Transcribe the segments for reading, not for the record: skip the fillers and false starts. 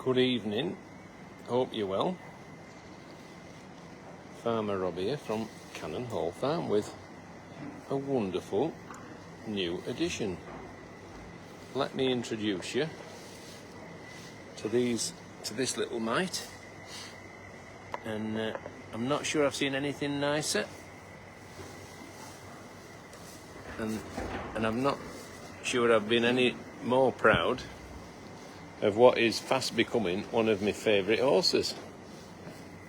Good evening, hope you're well. Farmer Rob here from Cannon Hall Farm with a wonderful new addition. Let me introduce you to this little mite, and I'm not sure I've seen anything nicer, and I'm not sure I've been any more proud of what is fast becoming one of my favourite horses,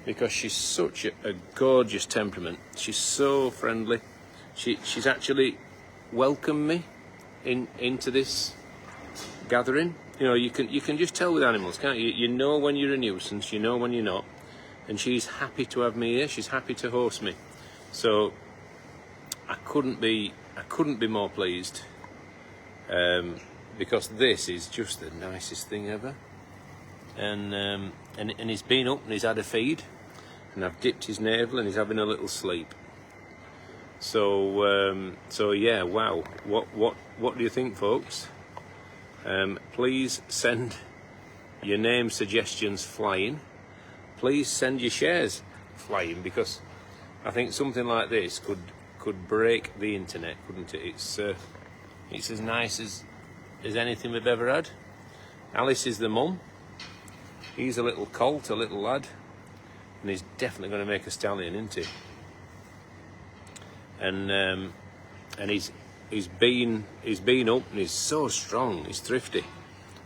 because she's such a gorgeous temperament. She's so friendly. She's actually welcomed me into this gathering. You know, you can just tell with animals, can't you? You know when you're a nuisance, you know when you're not. And she's happy to have me here. She's happy to host me. So I couldn't be more pleased. Because this is just the nicest thing ever, and he's been up and he's had a feed, and I've dipped his navel and he's having a little sleep. So yeah, wow. What do you think, folks? Please send your name suggestions flying. Please send your shares flying, because I think something like this could break the internet, couldn't it? It's as nice as anything we've ever had. Alice is the mum. He's a little colt, a little lad, and he's definitely going to make a stallion, isn't he? And he's been up, and he's so strong. He's thrifty,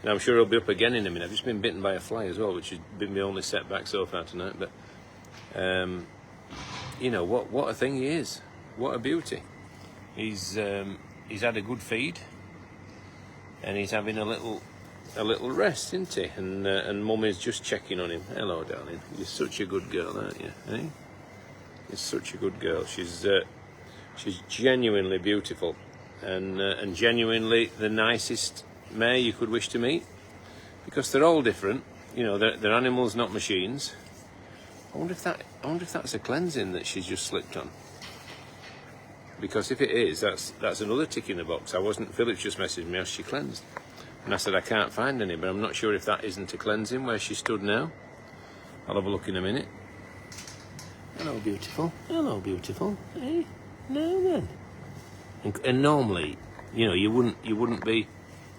and I'm sure he'll be up again in a minute. I've just been bitten by a fly as well, which has been my only setback so far tonight. But you know what a thing he is. What a beauty. He's had a good feed, and he's having a little rest, isn't he? And Mum is just checking on him. Hello, darling. You're such a good girl, aren't you? Eh? You're such a good girl. She's genuinely beautiful, and genuinely the nicest mare you could wish to meet, because they're all different. You know, they're animals, not machines. I wonder if that's a cleansing that she's just slipped on. Because if it is, that's another tick in the box. Philip's just messaged me, has she cleansed? And I said I can't find any, but I'm not sure if that isn't a cleansing where she stood now. I'll have a look in a minute. Hello, beautiful. Hello, beautiful. Hey, now then. And normally, you know, you wouldn't be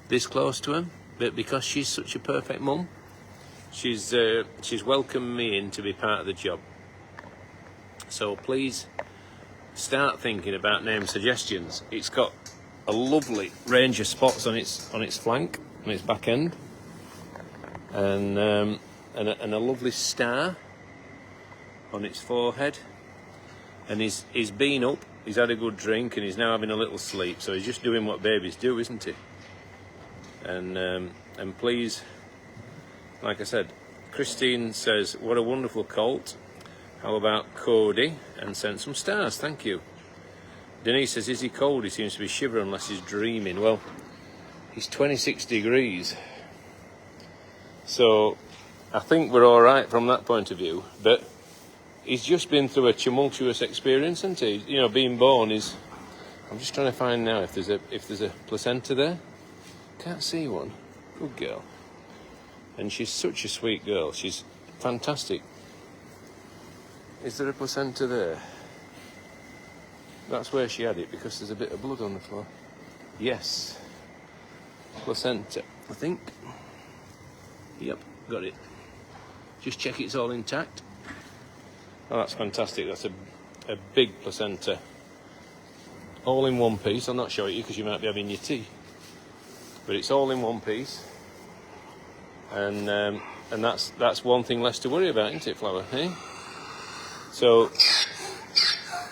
this close to him, but because she's such a perfect mum, she's welcomed me in to be part of the job. So please start thinking about name suggestions. It's got a lovely range of spots on its flank, on its back end, and a lovely star on its forehead. And he's been up, he's had a good drink, and he's now having a little sleep. So he's just doing what babies do, isn't he? And please, like I said, Christine says, what a wonderful colt. How about Cody? And send some stars, thank you. Denise says, is he cold? He seems to be shivering unless he's dreaming. Well, he's 26 degrees. So I think we're all right from that point of view. But he's just been through a tumultuous experience, hasn't he? You know, being born is... I'm just trying to find now if there's a placenta there. Can't see one. Good girl. And she's such a sweet girl. She's fantastic. Is there a placenta there? That's where she had it, because there's a bit of blood on the floor. Yes. Placenta, I think. Yep, got it. Just check it's all intact. Oh, that's fantastic. That's a big placenta. All in one piece. I'll not show it you because you might be having your tea. But it's all in one piece. And that's one thing less to worry about, isn't it, Flower? Eh? So,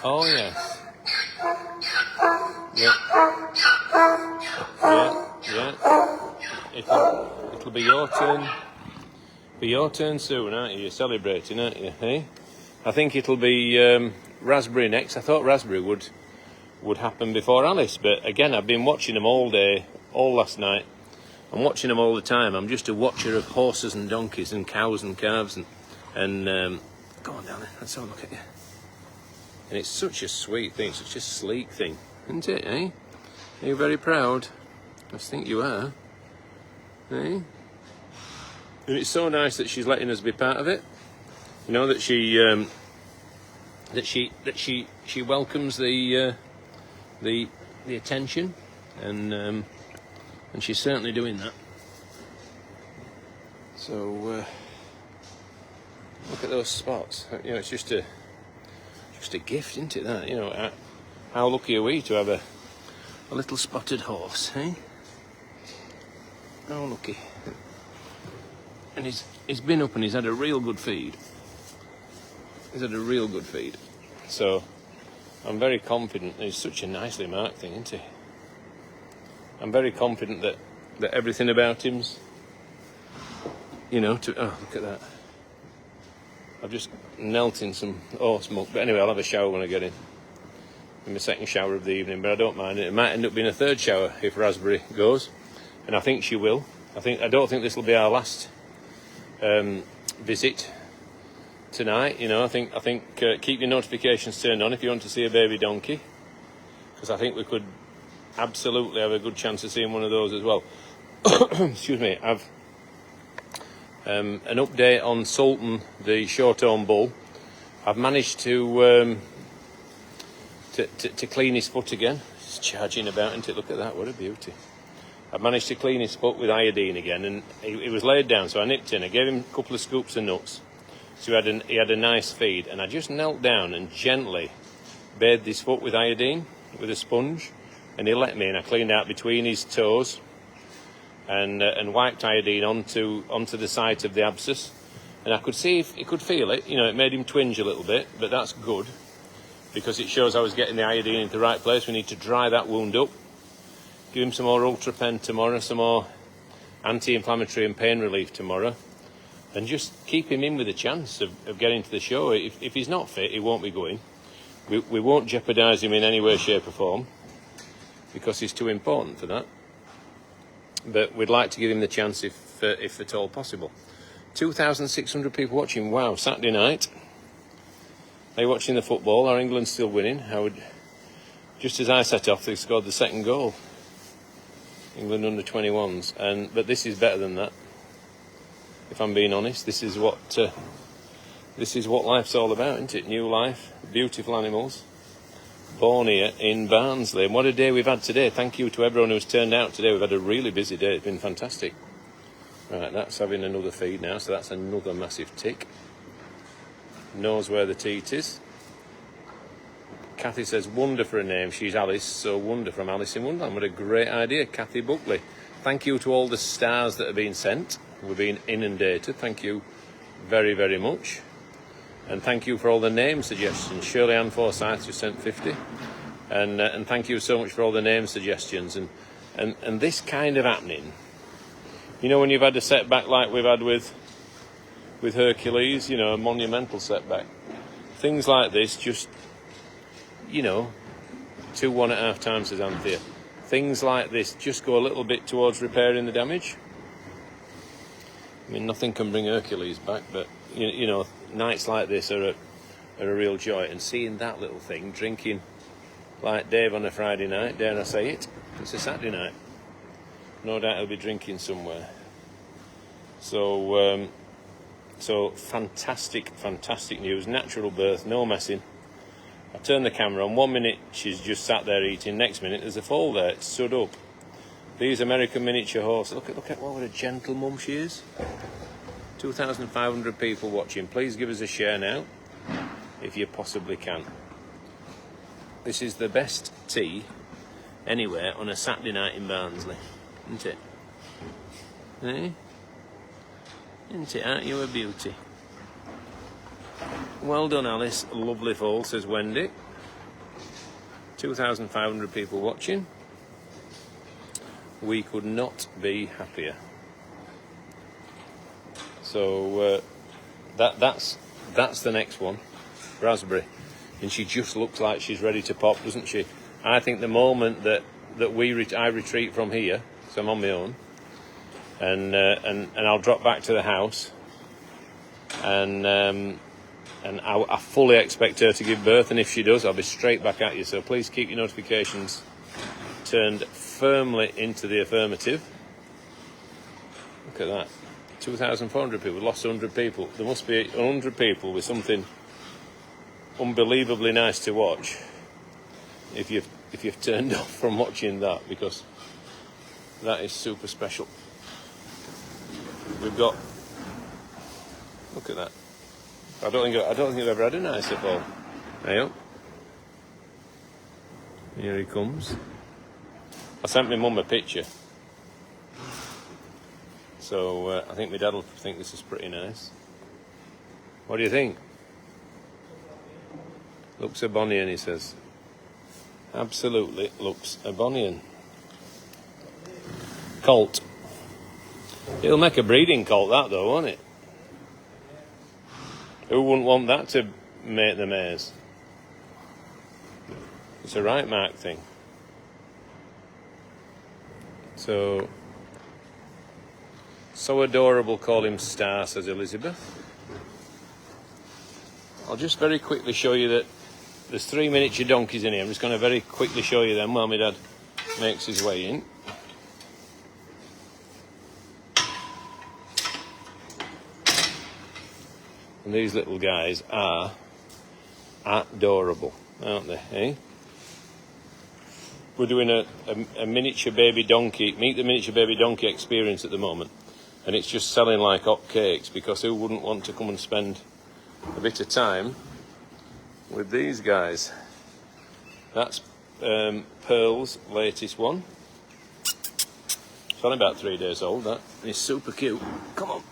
oh yeah, it'll be your turn. Be your turn soon, aren't you? You're celebrating, aren't you? Hey, I think it'll be raspberry next. I thought raspberry would happen before Alice, but again, I've been watching them all day, all last night. I'm watching them all the time. I'm just a watcher of horses and donkeys and cows and calves and go on, darling, let's have a look at you. And it's such a sweet thing, such a sleek thing, isn't it, eh? Are you very proud? I think you are. Eh? And it's so nice that she's letting us be part of it. You know, that she welcomes the attention, and she's certainly doing that. So look at those spots. You know, it's just a gift, isn't it? That, you know, how lucky are we to have a little spotted horse, eh? How lucky. And he's been up and he's had a real good feed. He's had a real good feed. So I'm very confident. He's such a nicely marked thing, isn't he? I'm very confident that everything about him's, you know, oh, look at that. I've just knelt in some horse muck. But anyway, I'll have a shower when I get in my second shower of the evening, but I don't mind it. It might end up being a third shower if Raspberry goes, and I think she will. I don't think this will be our last visit tonight. You know, I think keep your notifications turned on if you want to see a baby donkey, because I think we could absolutely have a good chance of seeing one of those as well. Excuse me. I've an update on Sultan, the short-horn bull. I've managed to clean his foot again. It's charging about, isn't it? Look at that, what a beauty. I've managed to clean his foot with iodine again, and he was laid down, so I nipped in. I gave him a couple of scoops of nuts, so he had a nice feed, and I just knelt down and gently bathed his foot with iodine, with a sponge, and he let me, and I cleaned out between his toes, and wiped iodine onto the site of the abscess, and I could see if he could feel it. You know, it made him twinge a little bit, but that's good, because it shows I was getting the iodine into the right place. We need to dry that wound up, give him some more Ultra Pen tomorrow, some more anti-inflammatory and pain relief tomorrow, and just keep him in with a chance of getting to the show. If he's not fit, he won't be going. We won't jeopardise him in any way, shape or form, because he's too important for that. But we'd like to give him the chance if at all possible. 2,600 people watching. Wow, Saturday night. Are you watching the football? Are England still winning? Just as I set off, they scored the second goal. England under 21s, but this is better than that. If I'm being honest, this is what life's all about, isn't it? New life, beautiful animals, born here in Barnsley. And what a day we've had today. Thank you to everyone who's turned out today. We've had a really busy day. It's been fantastic. Right, that's having another feed now, so that's another massive tick. Knows where the teat is. Kathy says, Wonder for a name. She's Alice, so Wonder from Alice in Wonderland. What a great idea, Kathy Buckley. Thank you to all the stars that have been sent. We've been inundated. Thank you very, very much. And thank you for all the name suggestions. Shirley Ann Forsyth just sent 50. And thank you so much for all the name suggestions. And this kind of happening, you know, when you've had a setback like we've had with Hercules, you know, a monumental setback. Things like this just, you know, 2 1.5 times as Anthea. Things like this just go a little bit towards repairing the damage. I mean, nothing can bring Hercules back, but you know, nights like this are a real joy. And seeing that little thing drinking like Dave on a Friday night, dare I say it? It's a Saturday night. No doubt he'll be drinking somewhere. So fantastic news. Natural birth, no messing. I turn the camera on. 1 minute she's just sat there eating. Next minute there's a foal there. It's stood up. These American miniature horses. Look at what a gentle mum she is. 2,500 people watching. Please give us a share now, if you possibly can. This is the best tea anywhere on a Saturday night in Barnsley, isn't it? Eh? Isn't it? Aren't you a beauty? Well done, Alice. Lovely foal, says Wendy. 2,500 people watching. We could not be happier. So that's the next one, Raspberry, and she just looks like she's ready to pop, doesn't she? I think the moment that I retreat from here, so I'm on my own, and I'll drop back to the house, and I fully expect her to give birth, and if she does, I'll be straight back at you. So please keep your notifications turned firmly into the affirmative. Look at that. 2,400 people, lost 100 people. There must be 100 people with something unbelievably nice to watch if you've turned off from watching that, because that is super special. We've got, look at that. I don't think I've ever had a nicer foal. There you go. Here he comes. I sent my mum a picture, so I think my dad will think this is pretty nice. What do you think? Looks a Bonian, he says. Absolutely looks a Bonian. Colt. It'll make a breeding colt, that though, won't it? Who wouldn't want that to mate the mares? It's a right mark thing. So adorable, call him Star, says Elizabeth. I'll just very quickly show you that there's 3 miniature donkeys in here. I'm just going to very quickly show you them while my dad makes his way in. And these little guys are adorable, aren't they, eh? We're doing a miniature baby donkey, meet the miniature baby donkey experience at the moment. And it's just selling like hotcakes, because who wouldn't want to come and spend a bit of time with these guys? That's Pearl's latest one. It's only about 3 days old, that. He's super cute. Come on.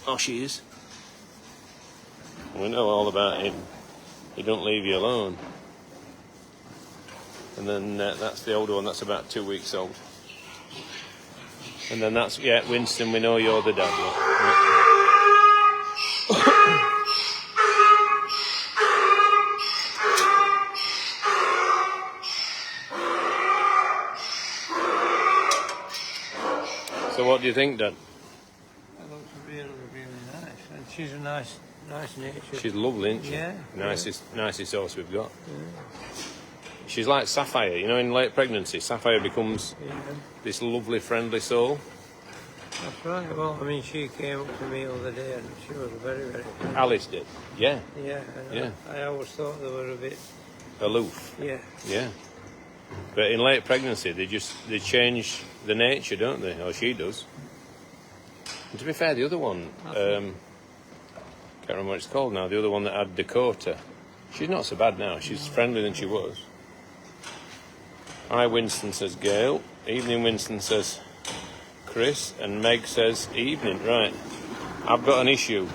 Oh, she is. We know all about him. He don't leave you alone. And then that's the older one, that's about 2 weeks old. And then that's, yeah, Winston, we know you're the dad. So what do you think, Dad? That looks really, really nice. And she's a nice nature. She's lovely, isn't she? Yeah. Nicest horse we've got. Yeah. She's like Sapphire, you know, in late pregnancy. Sapphire becomes this lovely, friendly soul. That's right. Well, I mean, she came up to me the other day and she was very, very friendly. Alice did, yeah. Yeah. Yeah. I always thought they were a bit aloof. Yeah. Yeah. But in late pregnancy, they change the nature, don't they? Or she does. And to be fair, the other one, can't remember what it's called now. The other one that had Dakota, she's not so bad now. She's friendlier than she was. Hi, Winston, says Gail. Evening, Winston, says Chris. And Meg says evening. Right. I've got an issue.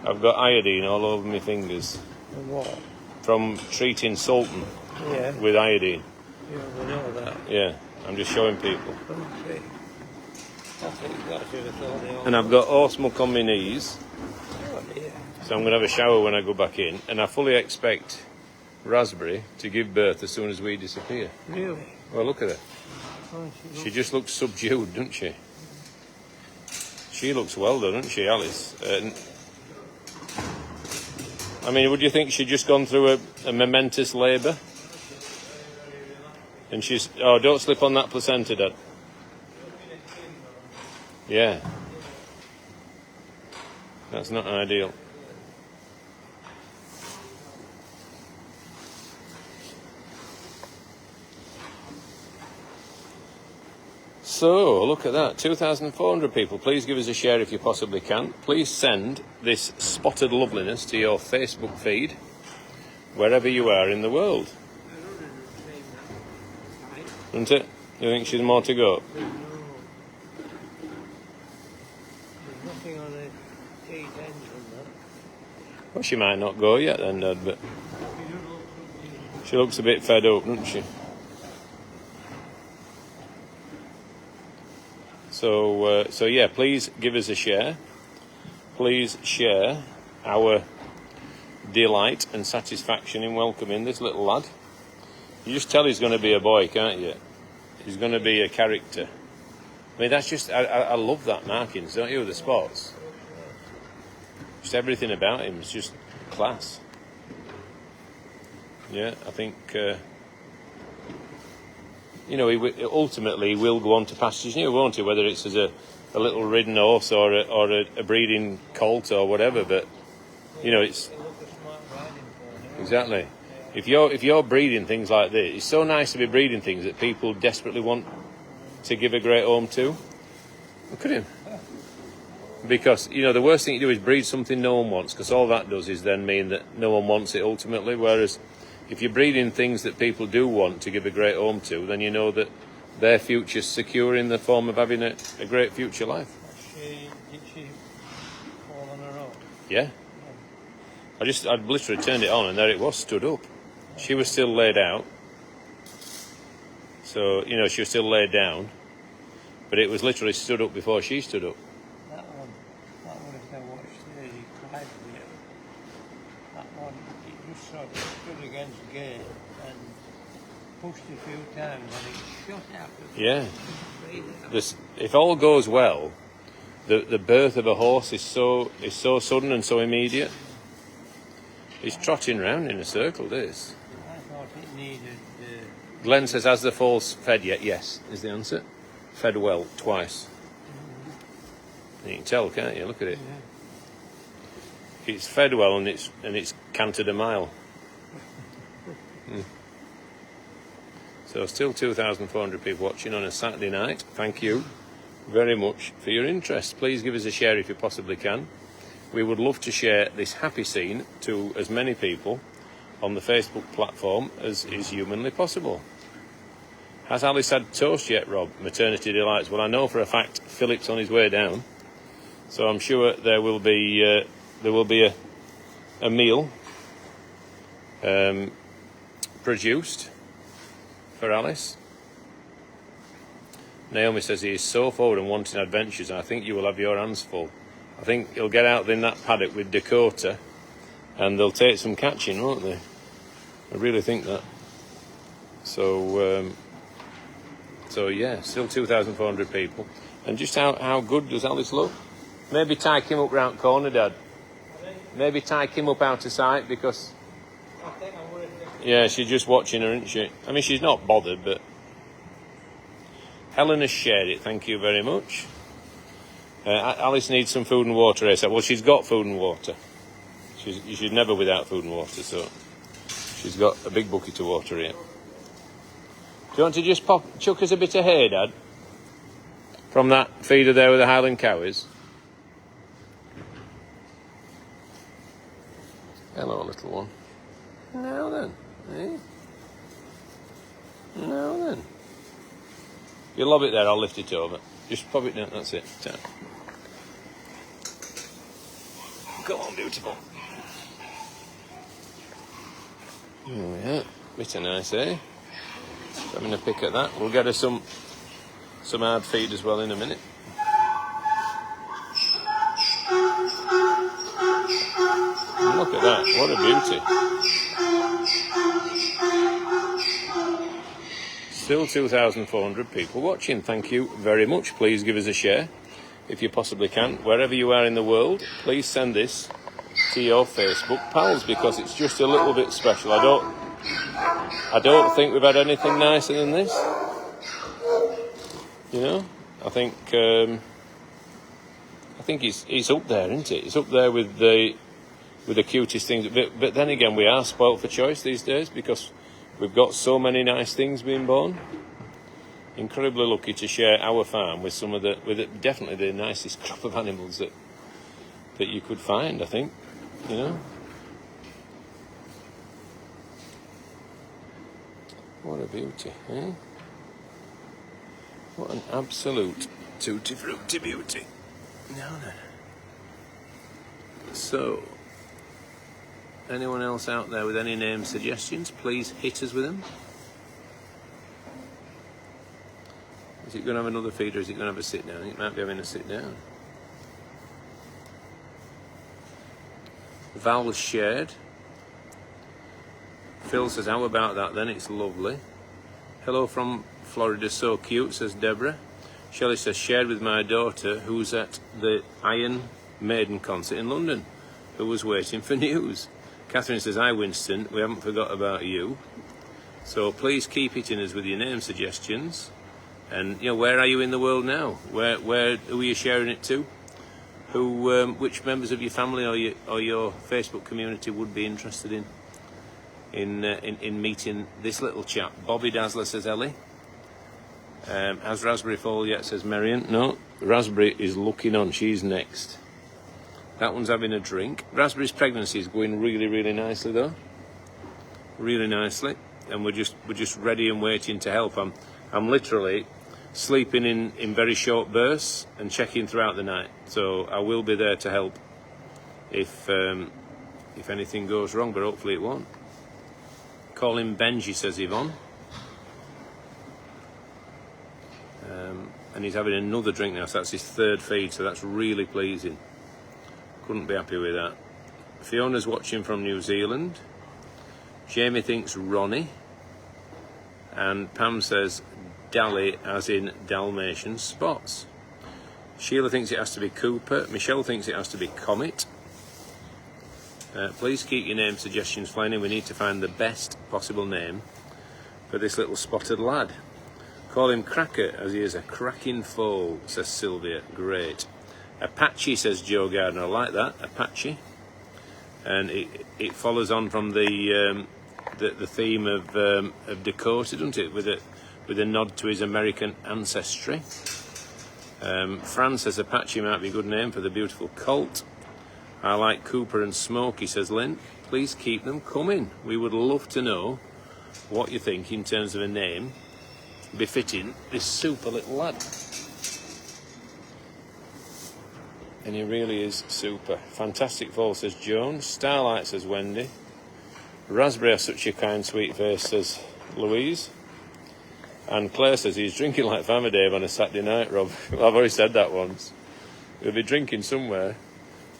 I've got iodine all over my fingers. And what? From treating Sultan with iodine. Yeah, we know that. Yeah, I'm just showing people. Okay. I think that should have thought they all. And I've got horse muck on my knees. Oh dear. So I'm going to have a shower when I go back in. And I fully expect Raspberry to give birth as soon as we disappear. Really? Well, look at her. Oh, She just looks subdued, doesn't she? She looks well done, doesn't she, Alice? I mean, would you think she'd just gone through a momentous labour? And she's... Oh, don't slip on that placenta, Dad. Yeah. That's not ideal. So, look at that, 2,400 people. Please give us a share if you possibly can. Please send this spotted loveliness to your Facebook feed, wherever you are in the world. Isn't it? You think she's more to go? There's nothing on the teeth ends on that. Well, she might not go yet then, Dad, but she looks a bit fed up, doesn't she? So yeah, please give us a share. Please share our delight and satisfaction in welcoming this little lad. You just tell he's going to be a boy, can't you? He's going to be a character. I mean, that's just, I love that markings, don't you, the spots? Just everything about him is just class. Yeah, I think you know, ultimately will go on to pastures new, won't he? Whether it's as a little ridden horse or a breeding colt or whatever, but you know, it's exactly. If you're breeding things like this, it's so nice to be breeding things that people desperately want to give a great home to. Look at him. Because, you know, the worst thing you do is breed something no one wants, because all that does is then mean that no one wants it ultimately. Whereas if you're breeding things that people do want to give a great home to, then you know that their future's secure in the form of having a great future life. Did she fall on her own? Yeah. I'd literally turned it on and there it was, stood up. She was still laid out. So, you know, she was still laid down. But it was literally stood up before she stood up. That one if they watched the live video, that one, it just sort of stood against the gate and pushed a few times and it shot out. Yeah. If all goes well, the birth of a horse is so sudden and so immediate. He's trotting round in a circle, this. I thought it needed... Glenn says, has the foal's fed yet? Yes, is the answer. Fed well, twice. You can tell, can't you? Look at it. Yeah. It's fed well and it's cantered a mile. So still 2,400 people watching on a Saturday night. Thank you very much for your interest. Please give us a share if you possibly can. We would love to share this happy scene to as many people on the Facebook platform as is humanly possible. Has Alice had toast yet, Rob? Maternity delights. Well, I know for a fact Philip's on his way down, so I'm sure there will be a meal produced for Alice. Naomi says he is so forward and wanting adventures. I think you will have your hands full. I think he'll get out in that paddock with Dakota, and they'll take some catching, won't they? I really think that. So yeah, still 2,400 people. And just how good does Alice look? Maybe tie him up round corner, Dad. Maybe tie him up out of sight because... Yeah, she's just watching her, isn't she? I mean, she's not bothered, but... Helen has shared it, thank you very much. Alice needs some food and water ASAP. Well, she's got food and water. She's never without food and water, so... She's got a big bucket of water here. Do you want to just chuck us a bit of hay, Dad? From that feeder there with the Highland cows? Hello, little one. Now then, eh? Now then. You lob it there, I'll lift it over. Just pop it down, that's it. Come on, beautiful. Oh yeah, bit of nice, eh? Having a pick at that. We'll get her some hard feed as well in a minute. Look at that, what a beauty. Still 2,400 people watching. Thank you very much. Please give us a share if you possibly can. Wherever you are in the world, please send this to your Facebook pals because it's just a little bit special. I don't think we've had anything nicer than this. You know, I think it's up there, isn't it? It's up there with the cutest things. But then again, we are spoilt for choice these days because we've got so many nice things being born. Incredibly lucky to share our farm with definitely the nicest crop of animals that you could find, I think. You know. What a beauty, eh? What an absolute tutti frutti beauty. Now then. So, anyone else out there with any name suggestions, please hit us with them. Is it going to have another feed or is it going to have a sit down? It might be having a sit down. Val's shared. Phil says, how about that then? It's lovely. Hello from Florida, so cute, says Deborah. Shelley says, shared with my daughter who's at the Iron Maiden concert in London, who was waiting for news. Catherine says, hi Winston, we haven't forgot about you. So please keep hitting us with your name suggestions. And where are you in the world now? Who are you sharing it to? Which members of your family or your Facebook community would be interested in meeting this little chap? Bobby Dazzler, says Ellie. Has Raspberry foal yet, says Marion. No, Raspberry is looking on. She's next. That one's having a drink. Raspberry's pregnancy is going really, really nicely though. Really nicely, and we're just ready and waiting to help. I'm literally sleeping in very short bursts and checking throughout the night. So I will be there to help if anything goes wrong, but hopefully it won't. Call him Benji, says Yvonne. And he's having another drink now, so that's his third feed, so that's really pleasing. Couldn't be happy with that. Fiona's watching from New Zealand. Jamie thinks Ronnie. And Pam says Dally, as in Dalmatian spots. Sheila thinks it has to be Cooper. Michelle thinks it has to be Comet. Please keep your name suggestions flying in. We need to find the best possible name for this little spotted lad. Call him Cracker, as he is a cracking foal, says Sylvia. Great. Apache, says Joe Gardner. I like that, Apache. And it follows on from the theme of Dakota, doesn't it? With a nod to his American ancestry. Fran says Apache might be a good name for the beautiful colt. I like Cooper and Smokey, says Lynn. Please keep them coming. We would love to know what you think in terms of a name befitting this super little lad. And he really is super. Fantastic foal, says Joan. Starlight, says Wendy. Raspberry has such a kind, sweet face, says Louise. And Claire says he's drinking like Farmer Dave on a Saturday night, Rob. I've already said that once. We'll be drinking somewhere.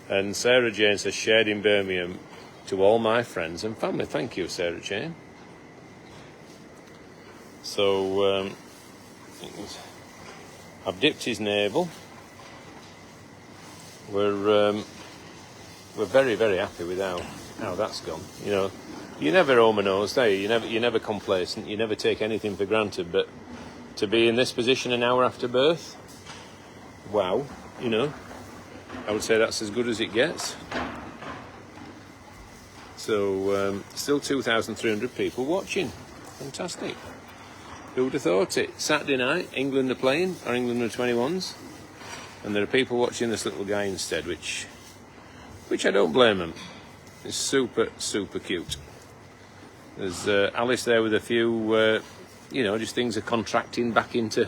And Sarah Jane says, shared in Birmingham to all my friends and family. Thank you, Sarah Jane. So, I've dipped his navel. We're very, very happy with how that's gone. You never home and nose, do you? You're never complacent. You never take anything for granted. But to be in this position an hour after birth, wow, I would say that's as good as it gets. So still 2,300 people watching. Fantastic. Who would have thought it? Saturday night, England are playing, or England are 21s, and there are people watching this little guy instead, which I don't blame them. It's super, super cute. There's Alice there with a few, just things are contracting back into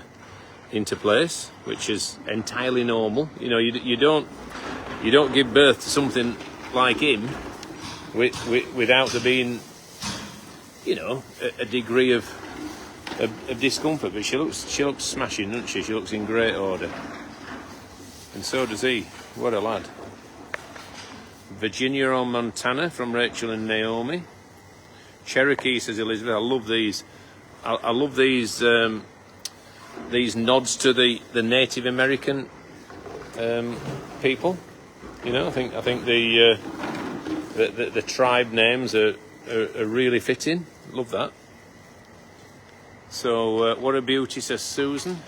place, which is entirely normal. You don't give birth to something like him without there being, a degree of discomfort. But she looks smashing, doesn't she? She looks in great order, and so does he. What a lad. Virginia or Montana from Rachel and Naomi. Cherokee, says Elizabeth. I love these. I love these nods to the Native American people. I think the tribe names are really fitting. Love that. So what a beauty, says Susan.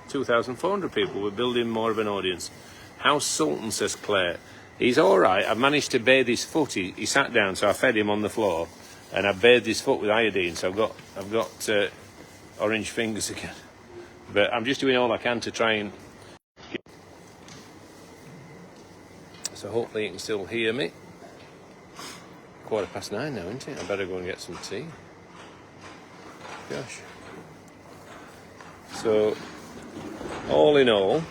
2,400 people. We're building more of an audience. House Sultan, says Claire. He's all right. I've managed to bathe his foot. He sat down, so I fed him on the floor, and I bathed his foot with iodine. So I've got orange fingers again. But I'm just doing all I can to try and. So hopefully you can still hear me. 9:15 now, isn't it? I better go and get some tea. Gosh. So, all in all,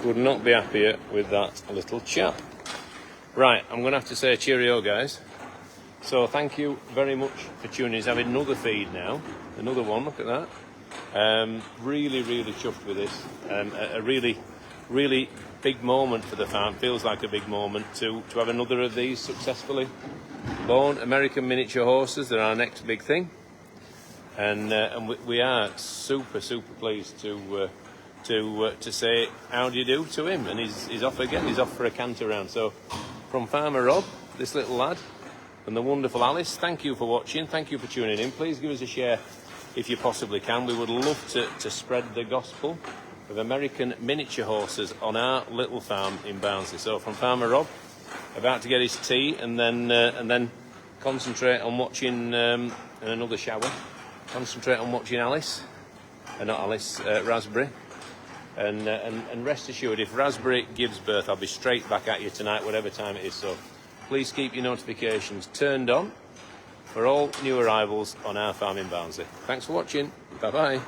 could not be happier with that little chap. Right, I'm going to have to say cheerio, guys. So thank you very much for tuning in. He's having another feed now. Another one, look at that. Really, really chuffed with this. A really, really big moment for the farm. Feels like a big moment to have another of these successfully born. American miniature horses, they're our next big thing. And we are super, super pleased to say how do you do to him. And he's off again. He's off for a canter round. So from Farmer Rob, this little lad, and the wonderful Alice. Thank you for watching. Thank you for tuning in. Please give us a share if you possibly can. We would love to spread the gospel of American miniature horses on our little farm in Barnsley. So from Farmer Rob, about to get his tea and then concentrate on watching and another shower. Concentrate on watching Alice, not Alice, Raspberry. And rest assured, if Raspberry gives birth, I'll be straight back at you tonight, whatever time it is. So please keep your notifications turned on for all new arrivals on our farm in Barnsley. Thanks for watching. Bye-bye.